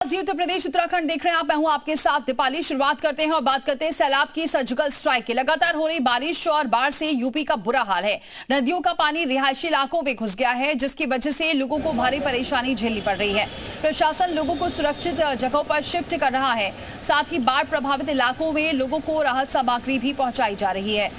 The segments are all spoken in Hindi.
उत्तर प्रदेश उत्तराखंड देख रहे हैं आप। मैं हूं आपके साथ दीपाली। शुरुआत करते हैं और बात करते हैं सैलाब की सर्जिकल स्ट्राइक की। लगातार हो रही बारिश और बाढ़ से यूपी का बुरा हाल है। नदियों का पानी रिहायशी इलाकों में घुस गया है, जिसकी वजह से लोगों को भारी परेशानी झेलनी पड़ रही है। प्रशासन लोगों को सुरक्षित जगहों पर शिफ्ट कर रहा है। साथ ही बाढ़ प्रभावित इलाकों में लोगों को राहत सामग्री भी पहुंचाई जा रही है।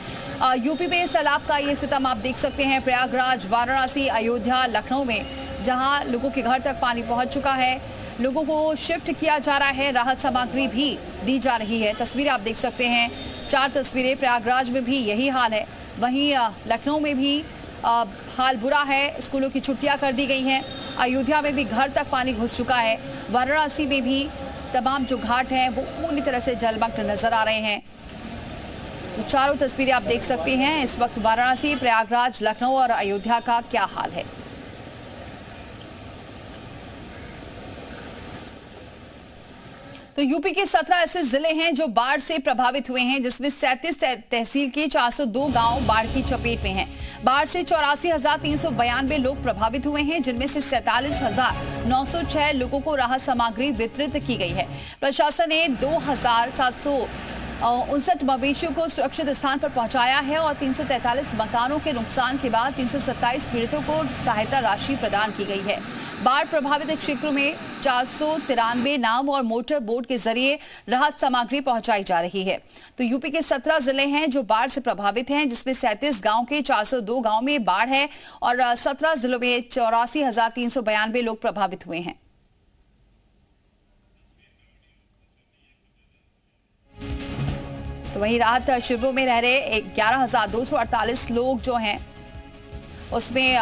यूपी में सैलाब का ये सितम आप देख सकते हैं। प्रयागराज, वाराणसी, अयोध्या, लखनऊ में जहां लोगों के घर तक पानी पहुंच चुका है, लोगों को शिफ्ट किया जा रहा है, राहत सामग्री भी दी जा रही है। तस्वीरें आप देख सकते हैं, 4 तस्वीरें। प्रयागराज में भी यही हाल है, वहीं लखनऊ में भी हाल बुरा है। स्कूलों की छुट्टियां कर दी गई हैं। अयोध्या में भी घर तक पानी घुस चुका है। वाराणसी में भी तमाम जो घाट हैं वो पूरी तरह से जलमग्न नजर आ रहे हैं। तो चारों तस्वीरें आप देख सकते हैं इस वक्त वाराणसी, प्रयागराज, लखनऊ और अयोध्या का क्या हाल है। तो यूपी के 17 ऐसे जिले हैं जो बाढ़ से प्रभावित हुए हैं, जिसमें 37 तहसील के 402 गांव बाढ़ की चपेट में हैं। बाढ़ से 84,392 लोग प्रभावित हुए हैं, जिनमें से 47,906 लोगों को राहत सामग्री वितरित की गई है। प्रशासन ने 2,759 मवेशियों को सुरक्षित स्थान पर पहुंचाया है और 343 मकानों के नुकसान के बाद 327 पीड़ितों को सहायता राशि प्रदान की गई है। बाढ़ प्रभावित क्षेत्रों में 493 नाव और मोटर बोट के जरिए राहत सामग्री पहुंचाई जा रही है। तो यूपी के 17 जिले हैं जो बाढ़ से प्रभावित हैं, जिसमें 37 गांव के 402 गांव में बाढ़ है और 17 जिलों में 84,392 लोग प्रभावित हुए हैं। तो वहीं राहत शिविरों में रह रहे 11,248 लोग जो हैं, उसमें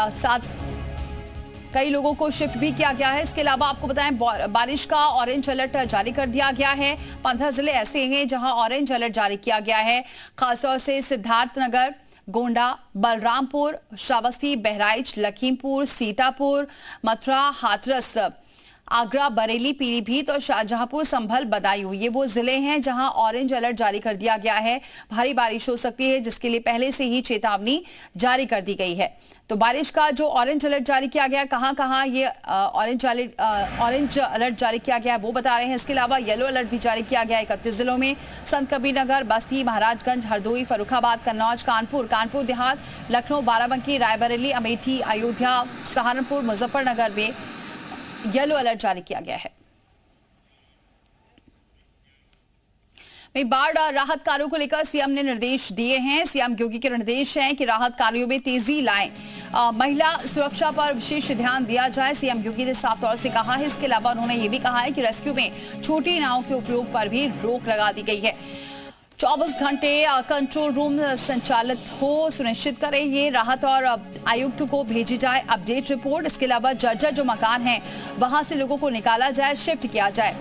कई लोगों को शिफ्ट भी किया गया है। इसके अलावा आपको बताएं, बारिश का ऑरेंज अलर्ट जारी कर दिया गया है। 15 जिले ऐसे हैं जहां ऑरेंज अलर्ट जारी किया गया है। खासतौर से सिद्धार्थनगर, गोंडा, बलरामपुर, श्रावस्ती, बहराइच, लखीमपुर, सीतापुर, मथुरा, हाथरस, आगरा, बरेली, पीलीभीत और शाहजहांपुर, संभल, बदायूं, ये वो जिले हैं जहां ऑरेंज अलर्ट जारी कर दिया गया है। भारी बारिश हो सकती है, जिसके लिए पहले से ही चेतावनी जारी कर दी गई है। तो बारिश का जो ऑरेंज अलर्ट जारी किया गया है, कहां-कहां ये ऑरेंज अलर्ट जारी किया गया है वो बता रहे हैं। इसके अलावा येलो अलर्ट भी जारी किया गया है 31 जिलों में। संत कबीरनगर, बस्ती, महाराजगंज, हरदोई, फर्रुखाबाद, कन्नौज, कानपुर देहात, लखनऊ, बाराबंकी, रायबरेली, अमेठी, अयोध्या, सहारनपुर, मुजफ्फरनगर में येलो अलर्ट जारी किया गया है। बाढ़ राहत कार्यों को लेकर सीएम ने निर्देश दिए हैं। सीएम योगी के निर्देश हैं कि राहत कार्यों में तेजी लाएं। महिला सुरक्षा पर विशेष ध्यान दिया जाए, सीएम योगी ने साफ तौर से कहा है। इसके अलावा उन्होंने ये भी कहा है कि रेस्क्यू में छोटी नावों के उपयोग पर भी रोक लगा दी गई है। 24 घंटे कंट्रोल रूम संचालित हो, सुनिश्चित करें ये। राहत और आयुक्त को भेजी जाए अपडेट रिपोर्ट। इसके अलावा जर्जर जो मकान हैं वहां से लोगों को निकाला जाए, शिफ्ट किया जाए।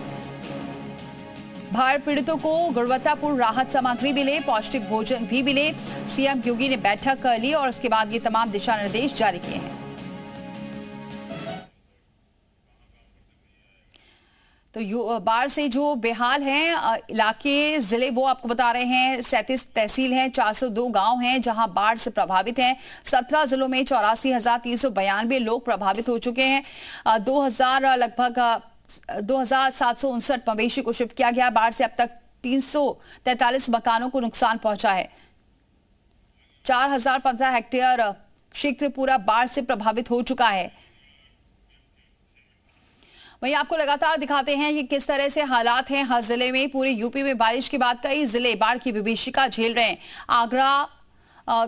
बाढ़ पीड़ितों को गुणवत्तापूर्ण राहत सामग्री मिले, पौष्टिक भोजन भी मिले। सीएम योगी ने बैठक कर ली और उसके बाद ये तमाम दिशा निर्देश जारी किए हैं। तो बाढ़ से जो बेहाल हैं इलाके, जिले, वो आपको बता रहे हैं। 37 तहसील हैं, 402 गांव हैं जहां बाढ़ से प्रभावित हैं। 17 जिलों में 84,392 लोग प्रभावित हो चुके हैं। 2,759 मवेशी को शिफ्ट किया गया। बाढ़ से अब तक 343 मकानों को नुकसान पहुंचा है। 4,015 हेक्टेयर क्षेत्र पूरा बाढ़ से प्रभावित हो चुका है। वहीं आपको लगातार दिखाते हैं कि किस तरह से हालात हैं हर जिले में। पूरे यूपी में बारिश के बाद कई जिले बाढ़ की विभीषिका झेल रहे हैं। आगरा,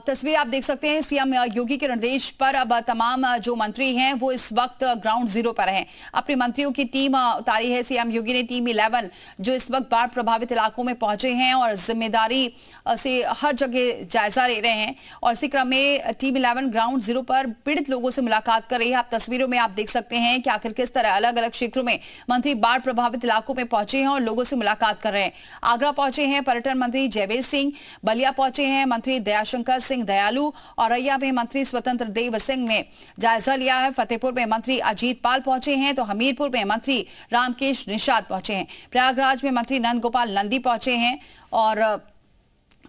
तस्वीर आप देख सकते हैं। सीएम योगी के निर्देश पर अब तमाम जो मंत्री हैं वो इस वक्त ग्राउंड जीरो पर हैं। अपने मंत्रियों की टीम उतारी है। सीएम योगी ने टीम 11 जो इस वक्त बाढ़ प्रभावित इलाकों में पहुंचे हैं और जिम्मेदारी से हर जगह जायजा ले रहे हैं। और इसी क्रम में टीम 11 ग्राउंड जीरो पर पीड़ित लोगों से मुलाकात कर रही है। आप तस्वीरों में आप देख सकते हैं कि आखिर किस तरह अलग अलग क्षेत्रों में मंत्री बाढ़ प्रभावित इलाकों में पहुंचे हैं और लोगों से मुलाकात कर रहे हैं। आगरा पहुंचे हैं पर्यटन मंत्री जयवीर सिंह, बलिया पहुंचे हैं मंत्री दयाशंकर सिंह दयालु, औरैया में मंत्री स्वतंत्र देव सिंह ने जायजा लिया है। फतेहपुर में मंत्री अजीत पाल पहुंचे हैं तो हमीरपुर में मंत्री रामकेश निषाद पहुंचे हैं। प्रयागराज में मंत्री नंद गोपाल नंदी पहुंचे हैं और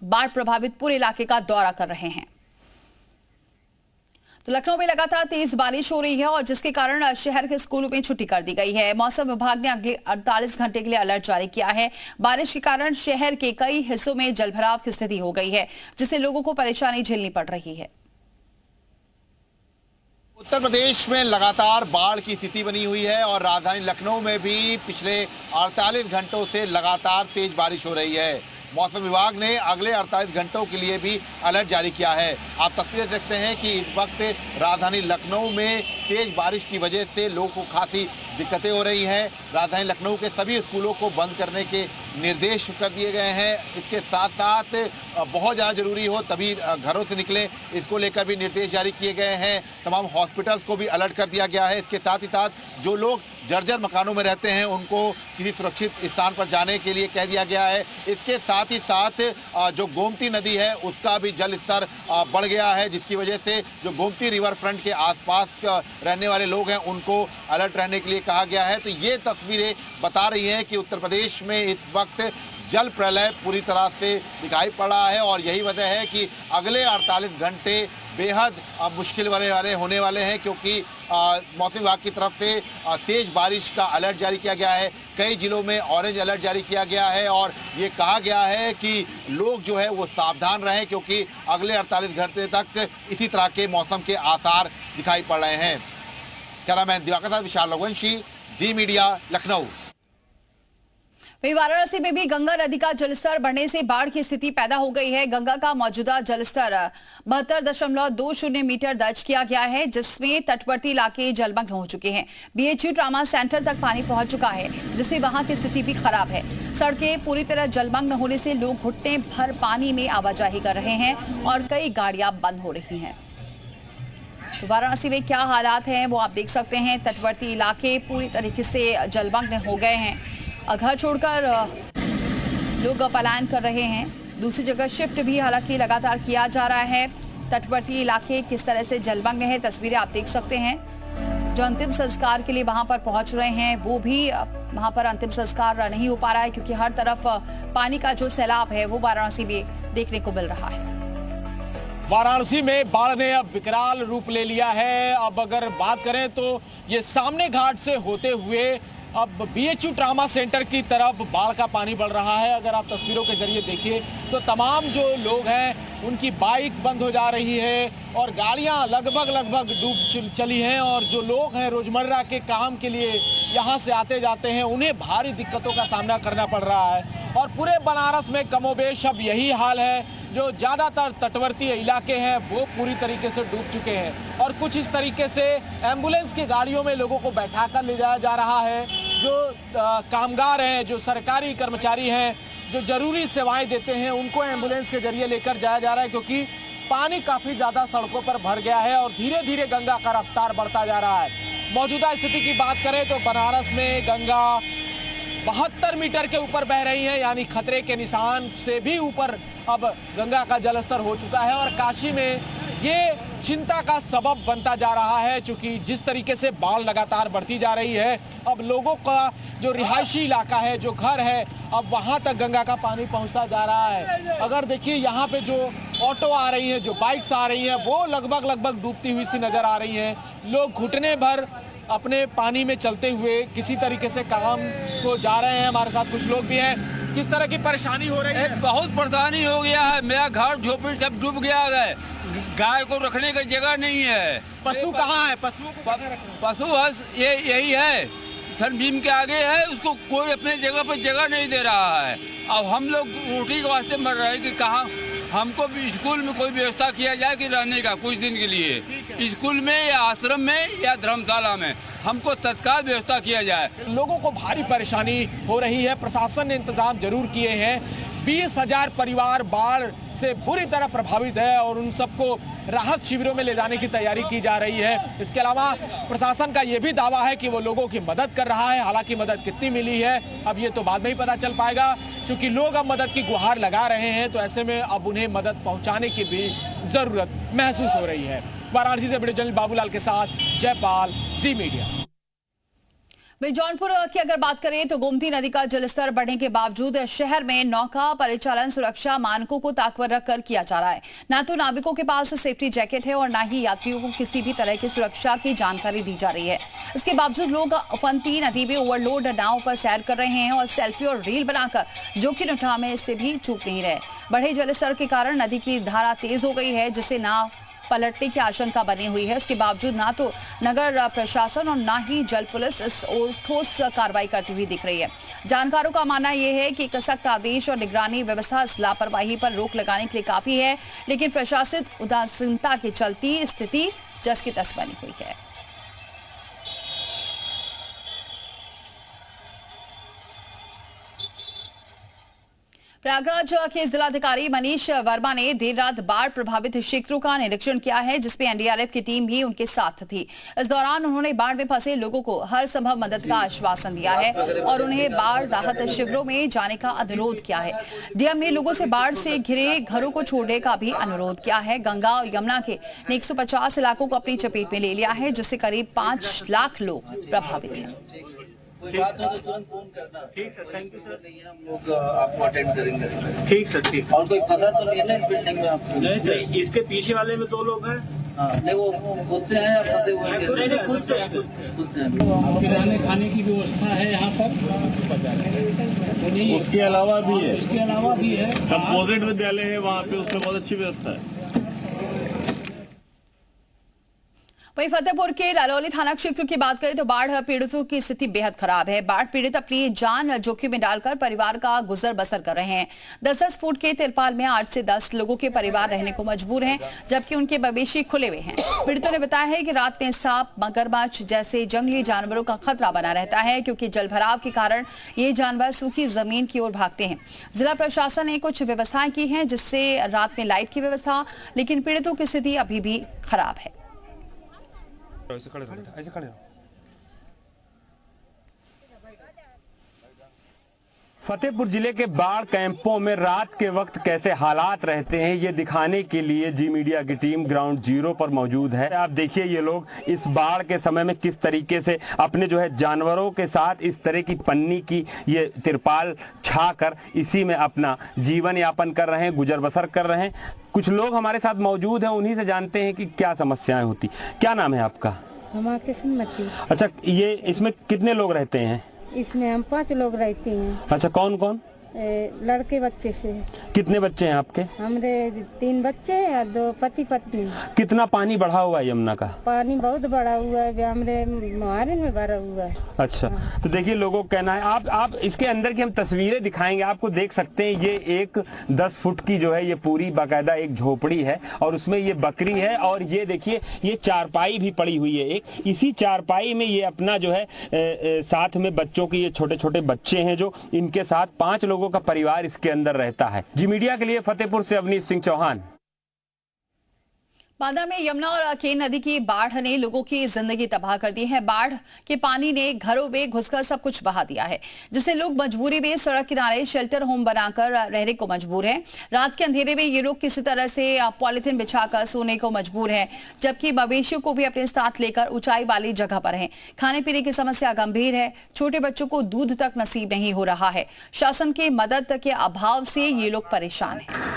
बाढ़ प्रभावित पूरे इलाके का दौरा कर रहे हैं। तो लखनऊ में लगातार तेज बारिश हो रही है और जिसके कारण शहर के स्कूलों में छुट्टी कर दी गई है। मौसम विभाग ने अगले 48 घंटे के लिए अलर्ट जारी किया है। बारिश के कारण शहर के कई हिस्सों में जलभराव की स्थिति हो गई है, जिससे लोगों को परेशानी झेलनी पड़ रही है। उत्तर प्रदेश में लगातार बाढ़ की स्थिति बनी हुई है और राजधानी लखनऊ में भी पिछले 48 घंटों से लगातार तेज बारिश हो रही है। मौसम विभाग ने अगले 48 घंटों के लिए भी अलर्ट जारी किया है। आप तस्वीरें देखते हैं कि इस वक्त राजधानी लखनऊ में तेज बारिश की वजह से लोगों को खासी दिक्कतें हो रही हैं। राजधानी लखनऊ के सभी स्कूलों को बंद करने के निर्देश कर दिए गए हैं। इसके साथ साथ बहुत ज़्यादा जरूरी हो तभी घरों से निकलें, इसको लेकर भी निर्देश जारी किए गए हैं। तमाम हॉस्पिटल्स को भी अलर्ट कर दिया गया है। इसके साथ ही साथ जो लोग जर्जर मकानों में रहते हैं उनको किसी सुरक्षित स्थान पर जाने के लिए कह दिया गया है। इसके साथ ही साथ जो गोमती नदी है उसका भी जल स्तर बढ़ गया है, जिसकी वजह से जो गोमती रिवर फ्रंट के आसपास रहने वाले लोग हैं उनको अलर्ट रहने के लिए कहा गया है। तो ये तस्वीरें बता रही हैं कि उत्तर प्रदेश में इस वक्त जल प्रलय पूरी तरह से दिखाई पड़ रहा है और यही वजह है कि अगले 48 घंटे बेहद मुश्किल वाले होने वाले हैं, क्योंकि मौसम विभाग की तरफ से तेज बारिश का अलर्ट जारी किया गया है। कई जिलों में ऑरेंज अलर्ट जारी किया गया है और ये कहा गया है कि लोग जो है वो सावधान रहें, क्योंकि अगले 48 घंटे तक इसी तरह के मौसम के आसार दिखाई पड़ रहे हैं। कैमरामैन दिवाकर साथ विशाल रघुवंशी, जी मीडिया, लखनऊ। वहीं वाराणसी में भी गंगा नदी का जलस्तर बढ़ने से बाढ़ की स्थिति पैदा हो गई है। गंगा का मौजूदा जलस्तर 72.20 मीटर दर्ज किया गया है, जिसमें तटवर्ती इलाके जलमग्न हो चुके हैं। BHU ट्रामा सेंटर तक पानी पहुंच चुका है, जिससे वहां की स्थिति भी खराब है। सड़कें पूरी तरह जलमग्न होने से लोग घुटने भर पानी में आवाजाही कर रहे हैं और कई गाड़ियां बंद हो रही हैं। तो वाराणसी में क्या हालात हैं वो आप देख सकते हैं। तटवर्ती इलाके पूरी तरीके से जलमग्न हो गए हैं। घर छोड़कर लोग पलायन कर रहे हैं, दूसरी जगह शिफ्ट भी हालांकि लगातार किया जा रहा है। तटवर्ती इलाके किस तरह से जलमग्न है, तस्वीरें आप देख सकते हैं। जो अंतिम संस्कार के लिए वहां पर पहुंच रहे हैं वो भी वहां पर अंतिम संस्कार नहीं हो पा रहा है, क्योंकि हर तरफ पानी का जो सैलाब है वो वाराणसी में देखने को मिल रहा है। वाराणसी में बाढ़ ने अब विकराल रूप ले लिया है। अब अगर बात करें तो ये सामने घाट से होते हुए अब BHU ट्रामा सेंटर की तरफ बाढ़ का पानी बढ़ रहा है। अगर आप तस्वीरों के जरिए देखिए तो तमाम जो लोग हैं उनकी बाइक बंद हो जा रही है और गाड़ियां लगभग डूब चली हैं और जो लोग हैं रोजमर्रा के काम के लिए यहां से आते जाते हैं उन्हें भारी दिक्कतों का सामना करना पड़ रहा है। और पूरे बनारस में कमोबेश अब यही हाल है। जो ज़्यादातर तटवर्ती इलाके हैं वो पूरी तरीके से डूब चुके हैं और कुछ इस तरीके से एम्बुलेंस की गाड़ियों में लोगों को बैठाकर ले जाया जा रहा है। जो कामगार हैं, जो सरकारी कर्मचारी हैं, जो ज़रूरी सेवाएं देते हैं, उनको एम्बुलेंस के जरिए लेकर जाया जा रहा है, क्योंकि पानी काफ़ी ज़्यादा सड़कों पर भर गया है और धीरे धीरे गंगा का रफ्तार बढ़ता जा रहा है। मौजूदा स्थिति की बात करें तो बनारस में गंगा 72 मीटर के ऊपर बह रही है, यानी खतरे के निशान से भी ऊपर अब गंगा का जलस्तर हो चुका है। और काशी में ये चिंता का सबब बनता जा रहा है, क्योंकि जिस तरीके से बाढ़ लगातार बढ़ती जा रही है, अब लोगों का जो रिहायशी इलाका है, जो घर है, अब वहां तक गंगा का पानी पहुंचता जा रहा है। अगर देखिए यहाँ पे जो ऑटो आ रही हैं, जो बाइक्स आ रही हैं, वो लगभग डूबती हुई सी नजर आ रही हैं। लोग घुटने भर अपने पानी में चलते हुए किसी तरीके से काम को जा रहे हैं। हमारे साथ कुछ लोग भी हैं। किस तरह की परेशानी हो रही है? बहुत परेशानी हो गया है। मेरा घर झोपड़ी सब डूब गया है। गाय को रखने की जगह नहीं है। पशु कहाँ है? पशु बस यही है, सनबीम के आगे है, उसको कोई अपने जगह पर जगह नहीं दे रहा है। अब हम लोग रोटी के वास्ते मर रहे हैं कि कहाँ हमको भी स्कूल में कोई व्यवस्था किया जाए कि रहने का कुछ दिन के लिए, स्कूल में या आश्रम में या धर्मशाला में हमको तत्काल व्यवस्था किया जाए। लोगों को भारी परेशानी हो रही है। प्रशासन ने इंतजाम जरूर किए हैं। 20,000 परिवार बाढ़ से बुरी तरह प्रभावित है और उन सबको राहत शिविरों में ले जाने की तैयारी की जा रही है। इसके अलावा प्रशासन का यह भी दावा है कि वो लोगों की मदद कर रहा है। हालांकि मदद कितनी मिली है अब ये तो बाद में ही पता चल पाएगा, क्योंकि लोग अब मदद की गुहार लगा रहे हैं। तो ऐसे में अब उन्हें मदद पहुंचाने की भी जरूरत महसूस हो रही है। वाराणसी से वीडियो जर्नलिस्ट बाबूलाल के साथ जयपाल, जी मीडिया। वहीं जौनपुर की अगर बात करें तो गोमती नदी का जलस्तर बढ़ने के बावजूद शहर में नौका परिचालन सुरक्षा मानकों को ताकवर रखकर किया जा रहा है। न तो नाविकों के पास सेफ्टी जैकेट है और न ही यात्रियों को किसी भी तरह की सुरक्षा की जानकारी दी जा रही है। इसके बावजूद लोग उफनती नदी में ओवरलोड नाव पर सैर कर रहे हैं और सेल्फी और रील बनाकर जोखिम उठाने से भी चूक नहीं रहे। बढ़े जलस्तर के कारण नदी की धारा तेज हो गई है, जिससे नाव पलटने की आशंका बनी हुई है। इसके बावजूद ना तो नगर प्रशासन और ना ही जल पुलिस इस ओर ठोस कार्रवाई करती हुई दिख रही है। जानकारों का मानना यह है कि एक सख्त आदेश और निगरानी व्यवस्था इस लापरवाही पर रोक लगाने के लिए काफी है, लेकिन प्रशासित उदासीनता के चलती स्थिति जस की तस बनी हुई है। प्रयागराज के जिलाधिकारी मनीष वर्मा ने देर रात बाढ़ प्रभावित क्षेत्रों का निरीक्षण किया है, जिसमें एनडीआरएफ की टीम भी उनके साथ थी। इस दौरान उन्होंने बाढ़ में फंसे लोगों को हर संभव मदद का आश्वासन दिया है और उन्हें बाढ़ राहत शिविरों में जाने का अनुरोध किया है। डीएम ने लोगों से बाढ़ से घिरे घरों को छोड़ने का भी अनुरोध किया है। गंगा और यमुना के 150 इलाकों को अपनी चपेट में ले लिया है, जिससे करीब 5 लाख लोग प्रभावित हैं। कोई बात हो तो तुरंत फोन करना। ठीक सर, थैंक यू सर। नहीं हम लोग आपको अटेंड करेंगे। ठीक सर, ठीक। और कोई फंसा तो नहीं है ना इस बिल्डिंग में आपको? नहीं, इसके पीछे वाले में 2 लोग हैं। हाँ, नहीं वो खुद से हैं या फंसे हुए हैं? खुद से हैं। रहने खाने की व्यवस्था है यहाँ पर, उसके अलावा भी है। इसके अलावा भी है। कंपोजिट विद्यालय है वहाँ पे, उसमें बहुत अच्छी व्यवस्था है। वहीं फतेहपुर के लालौली थाना क्षेत्र की बात करें तो बाढ़ पीड़ितों की स्थिति बेहद खराब है। बाढ़ पीड़ित अपनी जान जोखिम में डालकर परिवार का गुजर बसर कर रहे हैं। 10-10 फुट के तिरपाल में 8 से 10 लोगों के परिवार रहने को मजबूर हैं, जबकि उनके मवेशी खुले हुए हैं। पीड़ितों ने बताया है कि रात में सांप, मगरमच्छ जैसे जंगली जानवरों का खतरा बना रहता है, क्योंकि जलभराव के कारण ये जानवर सूखी जमीन की ओर भागते हैं। जिला प्रशासन ने कुछ व्यवस्थाएं की हैं, जिससे रात में लाइट की व्यवस्था, लेकिन पीड़ितों की स्थिति अभी भी खराब है। ऐसे खड़े रहो। फतेहपुर जिले के बाढ़ कैंपों में रात के वक्त कैसे हालात रहते हैं, ये दिखाने के लिए जी मीडिया की टीम ग्राउंड जीरो पर मौजूद है। आप देखिए ये लोग इस बाढ़ के समय में किस तरीके से अपने जो है जानवरों के साथ इस तरह की पन्नी की ये तिरपाल छाकर इसी में अपना जीवन यापन कर रहे हैं, गुजर बसर कर रहे हैं। कुछ लोग हमारे साथ मौजूद हैं, उन्हीं से जानते हैं कि क्या समस्याएं होती। क्या नाम है आपका? किस्मती। अच्छा, ये इसमें कितने लोग रहते हैं? इसमें हम 5 लोग रहते हैं। अच्छा, कौन कौन? लड़के बच्चे से। कितने बच्चे हैं आपके? हमरे 3 बच्चे हैं और 2 पति पत्नी। कितना पानी बढ़ा हुआ है यमुना का? पानी बहुत बढ़ा हुआ है, हमरे मुहारे में भरा हुआ है। अच्छा, तो देखिए लोगों का कहना है, आप इसके अंदर की हम तस्वीरें दिखाएंगे आपको, देख सकते हैं ये एक 10 फुट की जो है ये पूरी बाकायदा एक झोपड़ी है और उसमें ये बकरी है और ये देखिए ये चारपाई भी पड़ी हुई है एक। इसी चारपाई में ये अपना जो है साथ में बच्चों के ये छोटे छोटे बच्चे हैं जो इनके साथ 5 लोगों का परिवार इसके अंदर रहता है। जी मीडिया के लिए फतेहपुर से अवनीश सिंह चौहान। बांदा में यमुना और केन नदी की बाढ़ ने लोगों की जिंदगी तबाह कर दी है। बाढ़ के पानी ने घरों में घुसकर सब कुछ बहा दिया है, जिससे लोग मजबूरी में सड़क किनारे शेल्टर होम बनाकर रहने को मजबूर हैं। रात के अंधेरे में ये लोग किसी तरह से पॉलिथीन बिछाकर सोने को मजबूर हैं, जबकि मवेशियों को भी अपने साथ लेकर ऊंचाई वाली जगह पर हैं। खाने पीने की समस्या गंभीर है, छोटे बच्चों को दूध तक नसीब नहीं हो रहा है। शासन के मदद के अभाव से ये लोग परेशान हैं।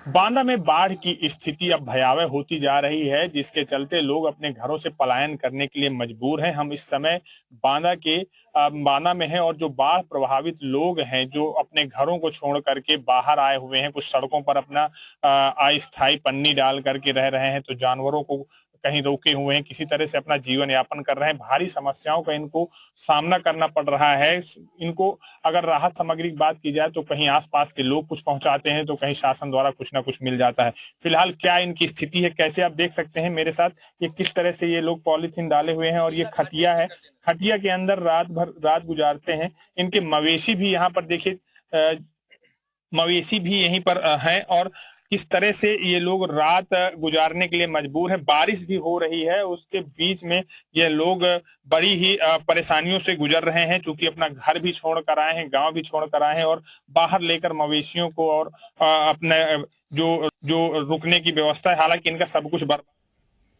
बांदा में बाढ़ की स्थिति अब भयावह होती जा रही है, जिसके चलते लोग अपने घरों से पलायन करने के लिए मजबूर हैं। हम इस समय बांदा में हैं और जो बाढ़ प्रभावित लोग हैं जो अपने घरों को छोड़ करके बाहर आए हुए हैं, कुछ सड़कों पर अपना अस्थायी पन्नी डाल करके रह रहे हैं, तो जानवरों को कहीं रोके हुए हैं, किसी तरह से अपना जीवन यापन कर रहे हैं। भारी समस्याओं का इनको सामना करना पड़ रहा है। इनको अगर राहत सामग्री की बात की जाए तो कहीं आसपास के लोग कुछ पहुंचाते हैं, तो कहीं शासन द्वारा कुछ ना कुछ मिल जाता है। फिलहाल क्या इनकी स्थिति है, कैसे आप देख सकते हैं मेरे साथ, ये किस तरह से ये लोग पॉलीथीन डाले हुए हैं और ये खटिया है, खटिया के अंदर रात गुजारते हैं। इनके मवेशी भी यहाँ पर देखिए, मवेशी भी यहीं पर हैं और किस तरह से ये लोग रात गुजारने के लिए मजबूर हैं। बारिश भी हो रही है, उसके बीच में ये लोग बड़ी ही परेशानियों से गुजर रहे हैं, क्योंकि अपना घर भी छोड़ कर आए हैं, गांव भी छोड़ कर आए हैं और बाहर लेकर मवेशियों को और अपने जो रुकने की व्यवस्था है, हालांकि इनका सब कुछ बर्बाद